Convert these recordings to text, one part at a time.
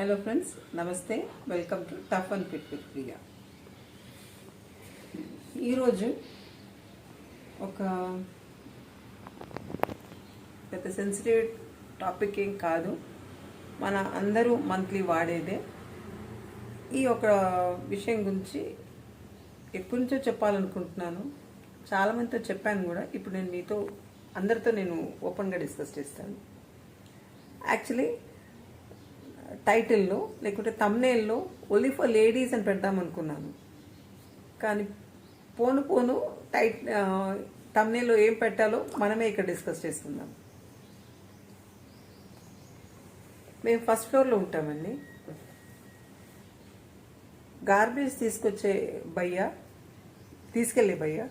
Hello friends, నమస్తే. Welcome to tough and fit with Priya. ఈరోజు ఒక పెద్ద సెన్సిటివ్ టాపిక్ ఏం కాదు, మన అందరూ మంత్లీ వాడేదే. ఈ ఒక విషయం గురించి ఎప్పటి నుంచో చెప్పాలనుకుంటున్నాను, చాలామందితో చెప్పాను కూడా. ఇప్పుడు నేను మీతో అందరితో నేను ఓపెన్గా డిస్కస్ చేస్తాను. యాక్చువల్లీ టైటిల్లో లేకుంటే తమ్నేల్లో ఓన్లీ ఫర్ లేడీస్ అని పెడదాం అనుకున్నాను, కానీ పోను పోను తమ్నేల్లో ఏం పెట్టాలో మనమే ఇక్కడ డిస్కస్ చేసుకుందాం. మేము ఫస్ట్ ఫ్లోర్లో ఉంటామండి. గార్బేజ్ తీసుకెళ్ళే భయ్య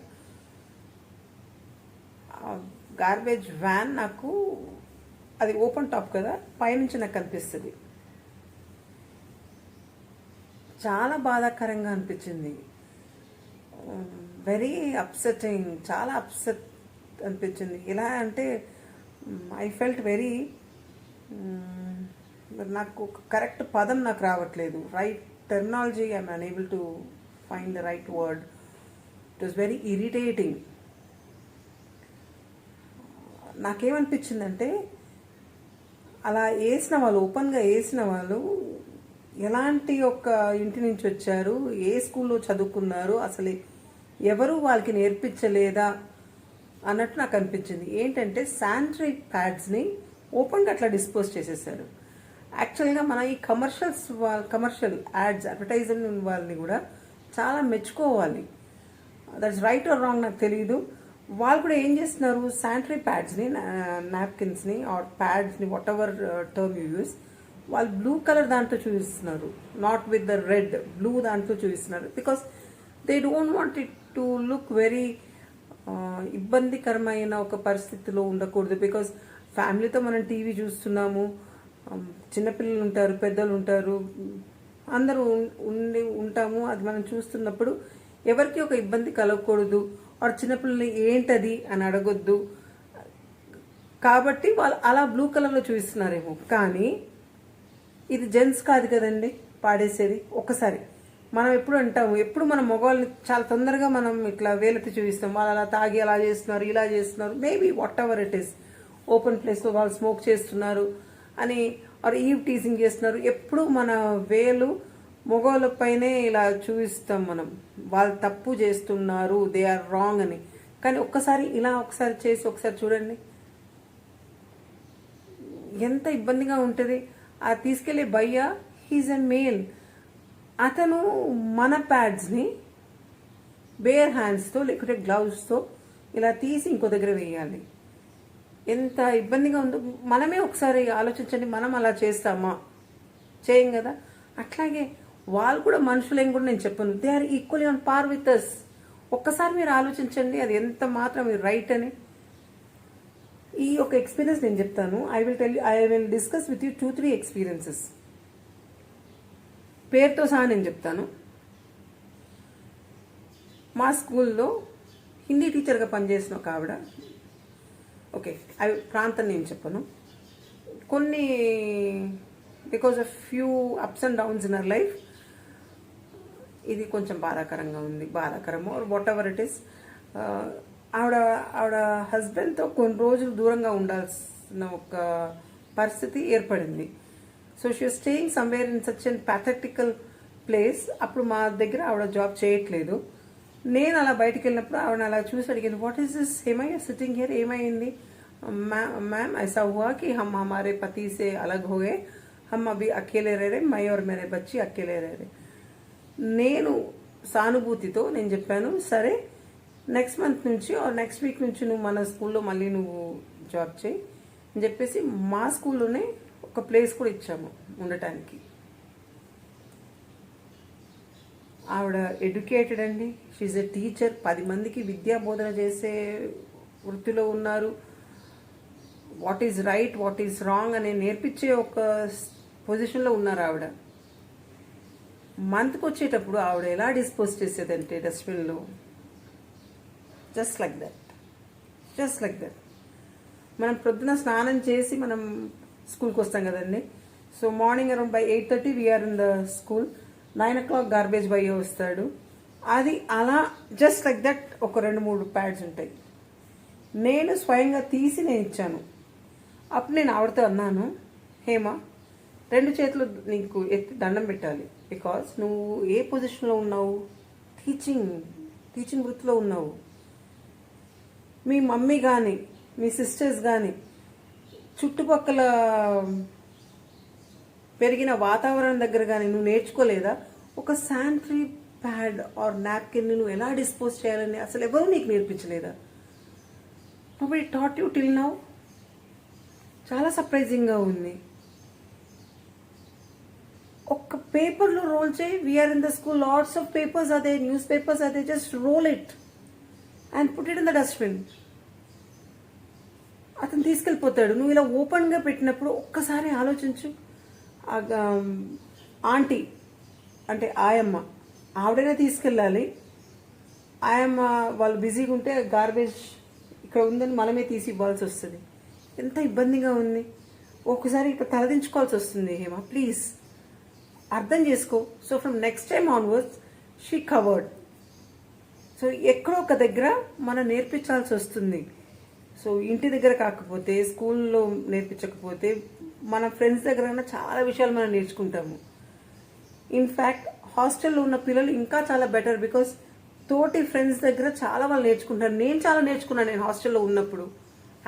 గార్బేజ్ వ్యాన్ నాకు అది ఓపెన్ టాప్ కదా, పైనుంచి నాకు కనిపిస్తుంది. చాలా బాధాకరంగా అనిపించింది, వెరీ అప్సెటింగ్, చాలా అప్సెట్ అనిపించింది. ఎలా అంటే ఐ ఫెల్ట్ వెరీ, నాకు కరెక్ట్ పదం నాకు రావట్లేదు, right terminology I'm unable to find the right word. It was very irritating. నాకేమనిపించిందంటే, అలా వేసిన వాళ్ళు, ఓపెన్గా వేసిన వాళ్ళు ఎలాంటి ఒక ఇంటి నుంచి వచ్చారు, ఏ స్కూల్లో చదువుకున్నారు, అసలు ఎవరు వాళ్ళకి నేర్పించలేదా అన్నట్టు నాకు అనిపించింది. ఏంటంటే శానిటరీ ప్యాడ్స్ని ఓపెన్గా అట్లా డిస్పోజ్ చేసేసారు. యాక్చువల్గా మన ఈ కమర్షియల్ యాడ్స్, అడ్వర్టైజింగ్ వాళ్ళని కూడా చాలా మెచ్చుకోవాలి. దట్స్ రైట్ ఆర్ రాంగ్ నాకు తెలియదు. వాళ్ళు కూడా ఏం చేస్తున్నారు, శానిటరీ ప్యాడ్స్ని, నాప్కిన్స్ని ఆర్ ప్యాడ్స్ని, whatever term you use, వాళ్ళు బ్లూ కలర్ దాంట్లో చూపిస్తున్నారు, not with the red, blue దాంట్లో చూపిస్తున్నారు. Because they don't want it to look very ఇబ్బందికరమైన ఒక పరిస్థితిలో ఉండకూడదు. బికాస్ ఫ్యామిలీతో మనం టీవీ చూస్తున్నాము, చిన్నపిల్లలు ఉంటారు, పెద్దలు ఉంటారు, అందరూ ఉంటాము. అది మనం చూస్తున్నప్పుడు ఎవరికి ఒక ఇబ్బంది కలగకూడదు, ఆర్ చిన్నపిల్లల్ని ఏంటది అని అడగొద్దు. కాబట్టి వాళ్ళు అలా బ్లూ కలర్లో చూపిస్తున్నారేమో, కానీ ఇది జెంట్స్ కాదు కదండి పాడేసేది. ఒక్కసారి మనం ఎప్పుడు అంటాము, ఎప్పుడు మన మగవాళ్ళని చాలా తొందరగా మనం ఇట్లా వేలెత్తి చూపిస్తాం, వాళ్ళు అలా తాగి అలా చేస్తున్నారు, ఇలా చేస్తున్నారు, maybe what ever it is, open ప్లేస్లో వాళ్ళు స్మోక్ చేస్తున్నారు అని, ఆర్ ఈవ్ టీజింగ్ చేస్తున్నారు. ఎప్పుడు మన వేలు మగవాళ్ళపైనే ఇలా చూపిస్తాం మనం, వాళ్ళు తప్పు చేస్తున్నారు, దే ఆర్ రాంగ్ అని. కానీ ఒక్కసారి ఇలా ఒకసారి చేసి ఒకసారి చూడండి, ఎంత ఇబ్బందిగా ఉంటుంది. ఆ తీసుకెళ్లే భయ్య, హీజ్ అండ్ మేల్, అతను మన ప్యాడ్స్ని బేర్ హ్యాండ్స్తో లేకుంటే గ్లౌస్తో ఇలా తీసి ఇంకో దగ్గర వేయాలి. ఎంత ఇబ్బందిగా ఉందో మనమే ఒకసారి ఆలోచించండి. మనం అలా చేస్తామా? చేయం కదా. అట్లాగే వాళ్ళు కూడా మనుషులేం కూడా నేను చెప్పను, they are equally on par with us. ఒక్కసారి మీరు ఆలోచించండి, అది ఎంత మాత్రం మీరు రైట్ అని. ఈ ఒక ఎక్స్పీరియన్స్ నేను చెప్తాను. I will discuss with you 2-3 experiences. పేరుతో సహా నేను చెప్తాను. మా స్కూల్లో హిందీ టీచర్గా పనిచేసిన ఒక ఆవిడ, ఓకే అవి ప్రాంతం నేను చెప్పను, కొన్ని because of few ups and downs in our life ఇది కొంచెం బాధాకరంగా ఉంది, బాధాకరము వాట్ ఎవర్ ఇట్ ఈస్. ఆవిడ హస్బెండ్తో కొన్ని రోజులు దూరంగా ఉండాల్సిన ఒక పరిస్థితి ఏర్పడింది. So she was staying somewhere in such an pathetical place. అప్పుడు మా దగ్గర ఆవిడ జాబ్ చేయట్లేదు. నేను అలా బయటికి వెళ్ళినప్పుడు ఆవిడ అలా చూసి అడిగింది, వాట్ ఈస్ దిస్, ఏమయ్యా సిట్టింగ్ హియర్, ఏమైంది? मैम ऐसा हुआ कि हम हमारे पति से अलग हो गए, हम अभी अकेले रह रहे, मैं और मेरे बच्चे अकेले रह रहे. నేను సానుభూతితో నేను చెప్పాను, సరే నెక్స్ట్ మంత్ నుంచి ఆర్ నెక్స్ట్ వీక్ నుంచి నువ్వు మన స్కూల్లో మళ్ళీ నువ్వు జాబ్ చేయి అని చెప్పేసి మా స్కూల్లోనే ఒక ప్లేస్ కూడా ఇచ్చాము ఉండటానికి. ఆవిడ ఎడ్యుకేటెడ్ అండి, షీఈ్ ఎ టీచర్, 10 మందికి విద్యా బోధన చేసే వృత్తిలో ఉన్నారు. What is right, what is wrong అని నేర్పించే ఒక పొజిషన్లో ఉన్నారు ఆవిడ. మంత్కి వచ్చేటప్పుడు ఆవిడ ఎలా డిస్పోజ్ చేసేదంటే డస్ట్బిన్లో, జస్ట్ లైక్ దట్. మనం ప్రొద్దున స్నానం చేసి మనం స్కూల్కి వస్తాం కదండి, so morning around by 8:30 we're in the school. 9 o'clock garbage boy వస్తాడు. అది అలా జస్ట్ లైక్ దట్ ఒక 2-3 ప్యాడ్స్ ఉంటాయి. నేను స్వయంగా తీసి నేను ఇచ్చాను. అప్పుడు నేను ఆవిడతో అన్నాను, హేమ 2 చేతులు నీకు ఎత్తి దండం పెట్టాలి. బికాస్ నువ్వు ఏ పొజిషన్లో ఉన్నావు? టీచింగ్ వృత్తిలో ఉన్నావు. మీ మమ్మీ కానీ మీ సిస్టర్స్ కానీ చుట్టుపక్కల పెరిగిన వాతావరణం దగ్గర కానీ నువ్వు నేర్చుకోలేదా? ఒక శానిటరీ ప్యాడ్ ఆర్ నాప్కిన్ నువ్వు ఎలా డిస్పోజ్ చేయాలని అసలు ఎవరు నీకు నేర్పించలేదా? Nobody taught you till now. చాలా సర్ప్రైజింగ్గా ఉంది. ఒక్క పేపర్లో రోల్ చేయి. We are in the school, lots of papers అదే, న్యూస్ పేపర్స్ అదే, just roll it and put it in the dustbin. అతను తీసుకెళ్ళిపోతాడు. నువ్వు ఇలా ఓపెన్గా పెట్టినప్పుడు ఒక్కసారి ఆలోచించు. ఆంటీ అంటే ఆయమ్మ, ఆవిడనే తీసుకెళ్ళాలి. ఆయమ్మ వాళ్ళు బిజీగా ఉంటే గార్బేజ్ ఇక్కడ ఉందని మనమే తీసి ఇవ్వాల్సి వస్తుంది. ఎంత ఇబ్బందిగా ఉంది. ఒక్కసారి ఇక్కడ తలదించుకోవాల్సి వస్తుంది. హేమ ప్లీజ్ అర్థం చేసుకో. So from next time onwards she covered. So ఎక్కడో ఒక దగ్గర మనం నేర్పించాల్సి వస్తుంది. సో ఇంటి దగ్గర కాకపోతే, స్కూల్లో నేర్పించకపోతే, మన ఫ్రెండ్స్ దగ్గర చాలా విషయాలు మనం నేర్చుకుంటాము. ఇన్ఫ్యాక్ట్ హాస్టల్లో ఉన్న పిల్లలు ఇంకా చాలా బెటర్. బికాస్ తోటి ఫ్రెండ్స్ దగ్గర చాలా వాళ్ళు నేర్చుకుంటారు. నేను చాలా నేర్చుకున్నాను. నేను హాస్టల్లో ఉన్నప్పుడు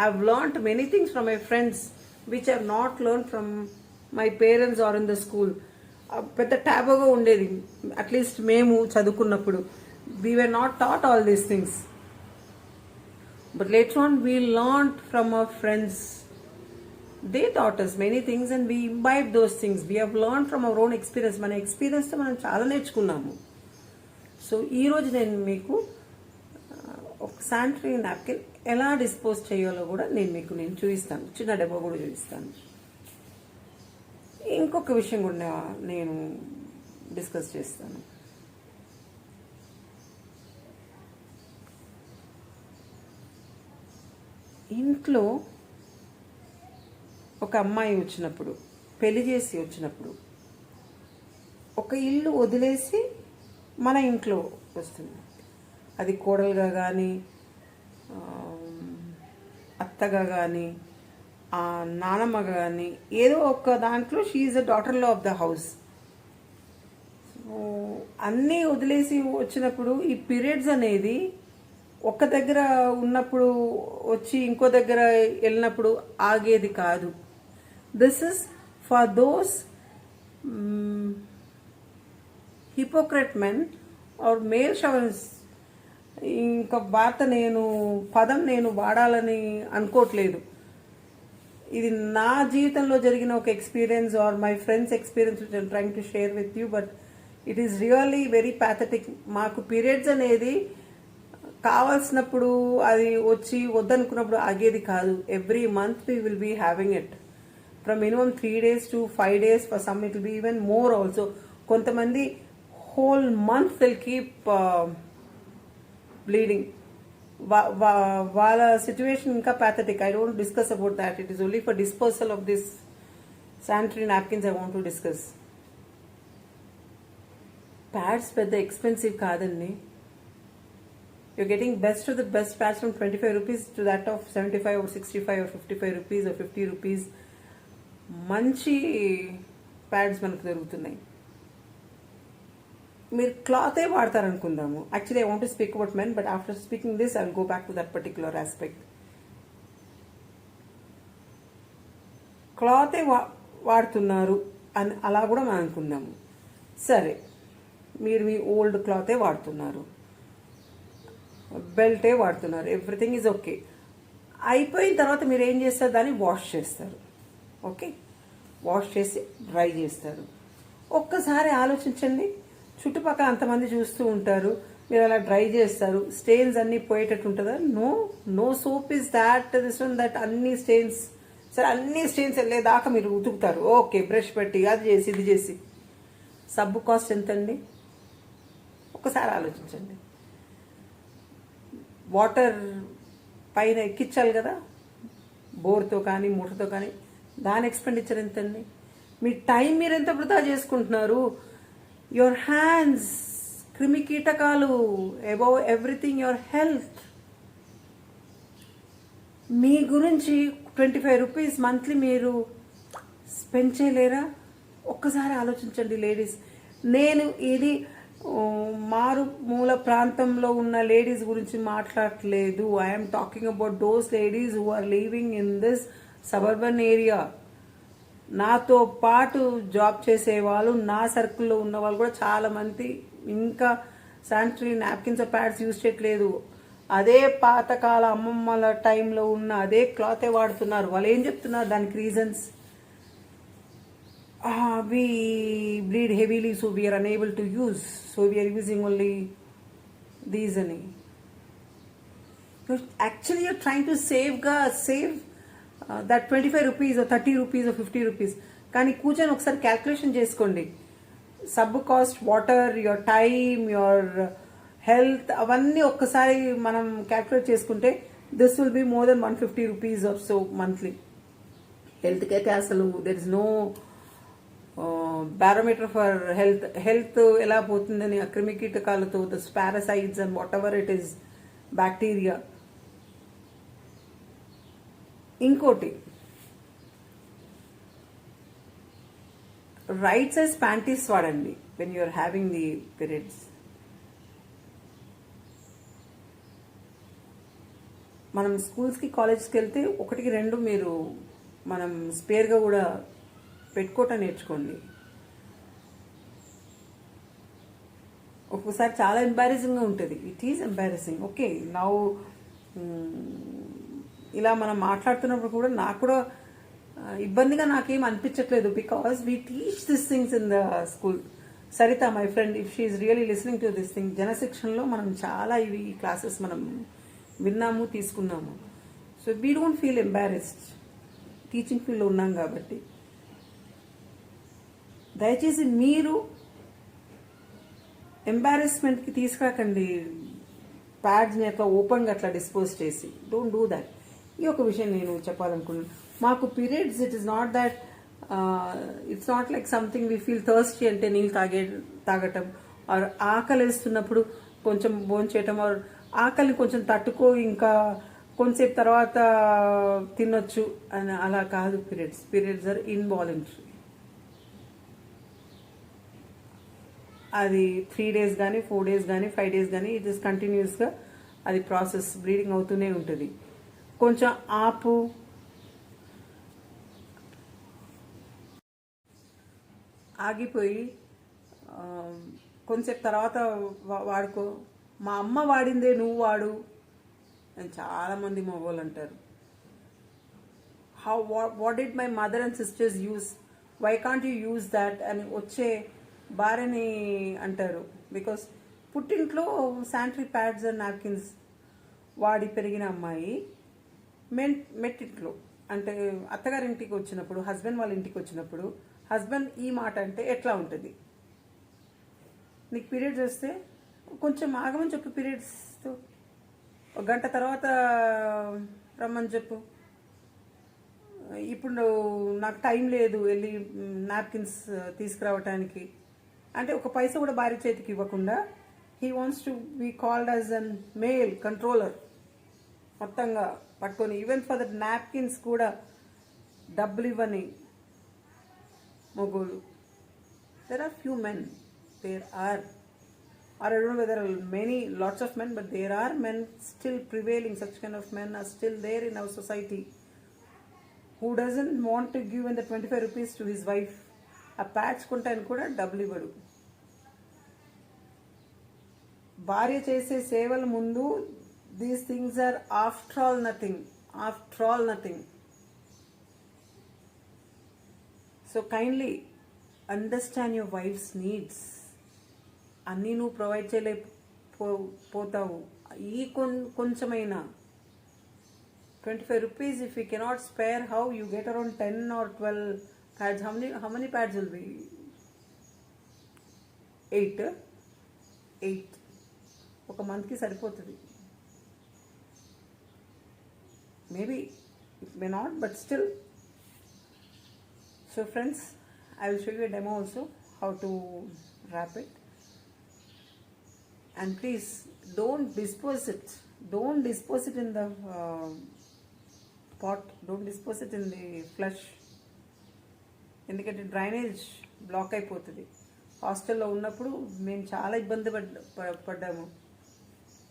have learned many things from my friends which have not learn from my parents or in the school. పెద్ద ట్యాబోగా ఉండేది. అట్లీస్ట్ మేము చదువుకున్నప్పుడు we were not taught all these things. But later on we learned from our friends. They taught us many things and we imbibed those things. We have learned from our own experience. మన ఎక్స్పీరియన్స్తో మనం చాలా నేర్చుకున్నాము. So ఈరోజు నేను మీకు ఒక sanitary napkin ఎలా డిస్పోజ్ చేయాలో కూడా నేను చూపిస్తాను. చిన్న డబ్బా కూడా చూపిస్తాను. ఇంకొక విషయం కూడా నేను డిస్కస్ చేస్తాను. ఇంట్లో ఒక అమ్మాయి వచ్చినప్పుడు, పెళ్లి చేసి వచ్చినప్పుడు, ఒక ఇల్లు వదిలేసి మన ఇంట్లో వస్తుంది. అది కోడలుగా కానీ, అత్తగా కానీ, నానమ్మగా కానీ, ఏదో ఒక దాంట్లో షీ ఈజ్ ద డాటర్ లో ఆఫ్ ద హౌస్. అన్నీ వదిలేసి వచ్చినప్పుడు ఈ పీరియడ్స్ అనేది ఒక దగ్గర ఉన్నప్పుడు వచ్చి ఇంకో దగ్గర వెళ్ళినప్పుడు ఆగేది కాదు. This is for those hypocrite men or male chauvinists. ఇంకా పదం నేను వాడాలని అనుకోవట్లేదు. ఇది నా జీవితంలో జరిగిన ఒక experience or my friends experience which I'm trying to share with you. But it is really very pathetic. మాకు పీరియడ్స్ అనేది కావాల్సినప్పుడు అది వచ్చి వద్దనుకున్నప్పుడు ఆగేది కాదు. Every month we will be having it from minimum 3 days to 5 days. For some it will be even more also. కొంతమంది whole month will keep bleeding. వాళ్ళ సిచ్యువేషన్ ఇంకా pathetic. I don't discuss about that. It is only for disposal of this sanitary napkins I want to discuss. Pads పెద్ద expensive కాదండి. You're getting best of the best pads from 25 rupees to that of 75 or 65 or 55 rupees or 50 rupees. మంచి pads మనకు దొరుకుతున్నాయి. మీరు క్లాతే వాడతారనుకుందాము. Actually I want to speak about men, but after speaking this I will go back to that particular aspect. క్లాతే వాడుతున్నారు అని అలా కూడా మనం అనుకుందాము. సరే, మీరు మీ ఓల్డ్ క్లాతే వాడుతున్నారు, బెల్టే వాడుతున్నారు, ఎవ్రీథింగ్ ఈజ్ ఓకే. అయిపోయిన తర్వాత మీరు ఏం చేస్తారు? దాన్ని వాష్ చేస్తారు. ఓకే, వాష్ చేసి డ్రై చేస్తారు. ఒక్కసారి ఆలోచించండి. చుట్టుపక్కల అంతమంది చూస్తూ ఉంటారు, మీరు అలా డ్రై చేస్తారు. స్టెయిన్స్ అన్నీ పోయేటట్టు ఉంటుందా? No soap is that this one that అన్ని స్టెయిన్స్. సరే, అన్ని స్టెయిన్స్ వెళ్ళేదాకా మీరు ఉతుకుతారు. ఓకే, బ్రష్ పెట్టి అది చేసి ఇది చేసి. సబ్బు కాస్ట్ ఎంతండి? ఒక్కసారి ఆలోచించండి. వాటర్ పైన ఎక్కించాలి కదా, బోర్తో కానీ మోటార్తో కానీ, దాని ఎక్స్పెండిచర్ ఎంతండి? మీ టైం మీరు ఎంత వృధా చేసుకుంటున్నారు. యువర్ హ్యాండ్స్, క్రిమి కీటకాలు, అబౌవ్ ఎవ్రీథింగ్ యువర్ హెల్త్. మీ గురించి 25 రూపీస్ మంత్లీ మీరు స్పెండ్ చేయలేరా? ఒక్కసారి ఆలోచించండి లేడీస్. నేను ఇది మారుమూల ప్రాంతంలో ఉన్న లేడీస్ గురించి మాట్లాడట్లేదు. I'm talking about those ladies who are living in this suburban area. నాతో పాటు జాబ్ చేసే వాళ్ళు, నా సర్కిల్లో ఉన్న వాళ్ళు కూడా చాలా మంది ఇంకా శానిటరీ నాప్కిన్స్ ప్యాడ్స్ యూజ్ చేయట్లేదు. అదే పాతకాల అమ్మమ్మల టైంలో ఉన్న అదే క్లాతే వాడుతున్నారు. వాళ్ళు ఏం చెప్తున్నారు దానికి reasons? We bleed heavily, so we are unable to use. So we are using only these and actually you're trying to save that 25 rupees or 30 rupees or 50 rupees. కానీ కూర్చొని ఒకసారి క్యాల్కులేషన్ చేసుకోండి. Soap cost, water, your time, your health, అవన్నీ ఒక్కసారి మనం calculate చేసుకుంటే this will be more than 150 rupees or so monthly. హెల్త్కి అయితే అసలు there is no barometer for health ఎలా పోతుందని అక్రిమి కీటకాలతో, the parasites and whatever it is, bacteria. ఇంకోటి, రైట్ సైజ్ ప్యాంటీస్ వాడండి when you're having the periods. మనం స్కూల్స్కి, కాలేజ్కి వెళ్తే 1-2 మీరు మనం స్పేర్గా కూడా పెట్టుకోవటం నేర్చుకోండి. ఒక్కోసారి చాలా ఎంబారెసింగ్గా ఉంటుంది. It is embarrassing. Okay, now ఇలా మనం మాట్లాడుతున్నప్పుడు కూడా నాకు కూడా ఇబ్బందిగా నాకేం అనిపించట్లేదు. Because we teach this things in the school. Saritha, my friend, if she is really listening to this thing, జనశిక్షణలో మనం చాలా ఇవి క్లాసెస్ మనం విన్నాము, తీసుకున్నాము. So we don't feel embarrassed. Teaching ఫీల్డ్లో ఉన్నాం కాబట్టి దయచేసి మీరు ఎంబారెస్మెంట్కి తీసుకురాకండి. ప్యాడ్స్ని అట్లా ఓపెన్గా అట్లా డిస్పోజ్ చేసి, డోంట్ డూ దాట్. ఈ ఒక విషయం నేను చెప్పాలనుకున్నాను. మాకు periods, it is not that, it's not like something we feel thirsty అంటే నీళ్ళు తాగటం, ఆర్ ఆకలి వేస్తున్నప్పుడు కొంచెం భోంచేయటం, ఆర్ ఆకలిని కొంచెం తట్టుకో ఇంకా కొంచెంసేపు తర్వాత తినొచ్చు అని అలా కాదు. Periods are involuntary. అది 3 days కానీ 4 days కానీ 5 days కానీ ఇట్ ఇస్ కంటిన్యూస్గా అది ప్రాసెస్, బ్లీడింగ్ అవుతూనే ఉంటుంది. కొంచెం ఆపు, ఆగిపోయి కొంచెంసేపు తర్వాత వాడుకో. మా అమ్మ వాడిందే నువ్వు వాడు అని చాలామంది మగవాళ్ళు అంటారు. What did my mother and sisters use, why can't you use that అని వచ్చే భార్యని అంటారు. బికాస్ పుట్టింట్లో శానిటరీ ప్యాడ్స్ అండ్ నాప్కిన్స్ వాడి పెరిగిన అమ్మాయి మెట్టింట్లో అంటే అత్తగారింటికి వచ్చినప్పుడు, హస్బెండ్ వాళ్ళ ఇంటికి వచ్చినప్పుడు హస్బెండ్ ఈ మాట అంటే ఎట్లా ఉంటుంది? నీకు పీరియడ్స్ వస్తే కొంచెం ఆగమని చెప్పు, పీరియడ్స్తో 1 గంట తర్వాత రమ్మని చెప్పు. ఇప్పుడు నాకు టైం లేదు వెళ్ళి నాప్కిన్స్ తీసుకురావటానికి అంటే ఒక పైసా కూడా భార్య చేతికి ఇవ్వకుండా, he wants to be called as an male controller. మొత్తంగా పట్టుకొని ఈవెన్ ఫర్ దట్ నాప్కిన్స్ కూడా డబ్బులు ఇవ్వని మొగోళ్ళు. There are few men, there are, or I don't know whether many, lots of men, but there are men still prevailing. Such kind of men are still there in our society who doesn't want to give in the 25 rupees to his wife. A patch కొంటానికి కూడా డబ్బులు ఇవ్వడు. భార్య చేసే సేవల ముందు these things are after all nothing. So kindly understand your wife's needs. అన్నీ నువ్వు provide చేయలేకపోతావు. ఈ కొంచెమైనా 25 rupees, if you cannot spare, how you get around 10 or 12 pads? How many pads will be? 8 ఒక మంత్కి సరిపోతుంది. Maybe it may not, but still. So friends, I will show you a demo also how to wrap it. And please don't dispose it. Don't dispose it in the pot. Don't dispose it in the flush. ఎందుకంటే drainage black అయిపోతుంది. హాస్టల్లో ఉన్నప్పుడు మేము చాలా ఇబ్బంది పడ్డాము.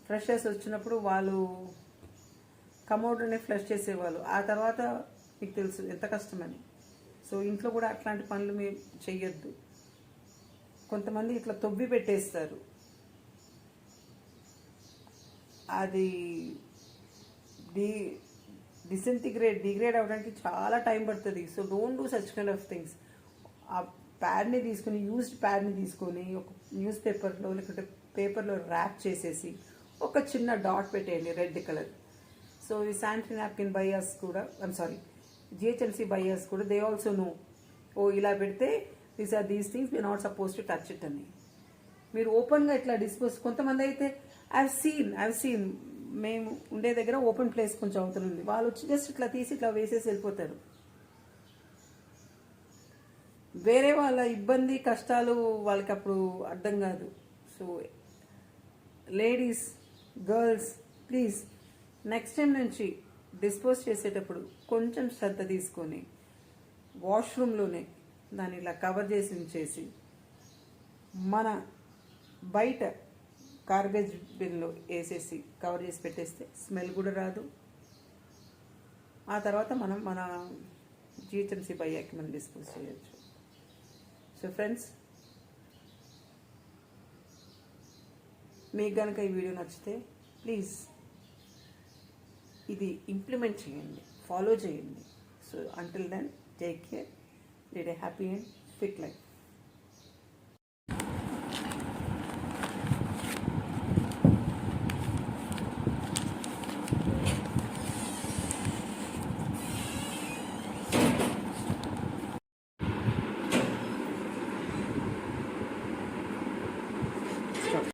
Freshers వచ్చినప్పుడు వాళ్ళు కమోడ్లోనే ఫ్లష్ చేసేవాళ్ళు. ఆ తర్వాత మీకు తెలుసు ఎంత కష్టమని. సో ఇంట్లో కూడా అట్లాంటి పనులు మేము చెయ్యొద్దు. కొంతమంది ఇట్లా తొవ్వి పెట్టేస్తారు, అది డిగ్రేడ్ అవ్వడానికి చాలా టైం పడుతుంది. So don't do such kind of things. ఆ ప్యాడ్ని తీసుకొని, యూజ్డ్ ప్యాడ్ని తీసుకొని ఒక న్యూస్ పేపర్లో లేకుంటే పేపర్లో ర్యాప్ చేసేసి ఒక చిన్న డాట్ పెట్టేయండి రెడ్ కలర్. సో ఈ శానిటరీ నాప్కిన్ బయర్స్ కూడా, ఐమ్ సారీ, జిహెచ్ఎంసీ బయర్స్ కూడా దే ఆల్సో నో, ఓ ఇలా పెడితే these things we not suppose to touch it అని. మీరు ఓపెన్గా ఇట్లా డిస్పోజ్, కొంతమంది అయితే ఐ హావ్ సీన్ మేము ఉండే దగ్గర ఓపెన్ ప్లేస్ కొంచెం అవుతుంది, వాళ్ళు వచ్చి జస్ట్ ఇట్లా తీసి ఇట్లా వేసేసి వెళ్ళిపోతారు. వేరే వాళ్ళ ఇబ్బంది కష్టాలు వాళ్ళకి అప్పుడు అర్థం కాదు. So ladies, girls, please next time నుంచి డిస్పోజ్ చేసేటప్పుడు కొంచెం శ్రద్ధ తీసుకొని వాష్రూమ్లోనే దాన్ని ఇలా కవర్ చేసి ఉంచేసి మన బయట గార్బేజ్ బిన్లో వేసేసి కవర్ చేసి పెట్టేస్తే స్మెల్ కూడా రాదు. ఆ తర్వాత మనం మన జిహెచ్ఎంసీ బయ్యాకి మనం డిస్పోజ్ చేయొచ్చు. సో ఫ్రెండ్స్, మీకు కనుక ఈ వీడియో నచ్చితే ప్లీజ్ ఇది ఇంప్లిమెంట్ చేయండి, ఫాలో చేయండి. So until then, take care, lead a happy and fit life.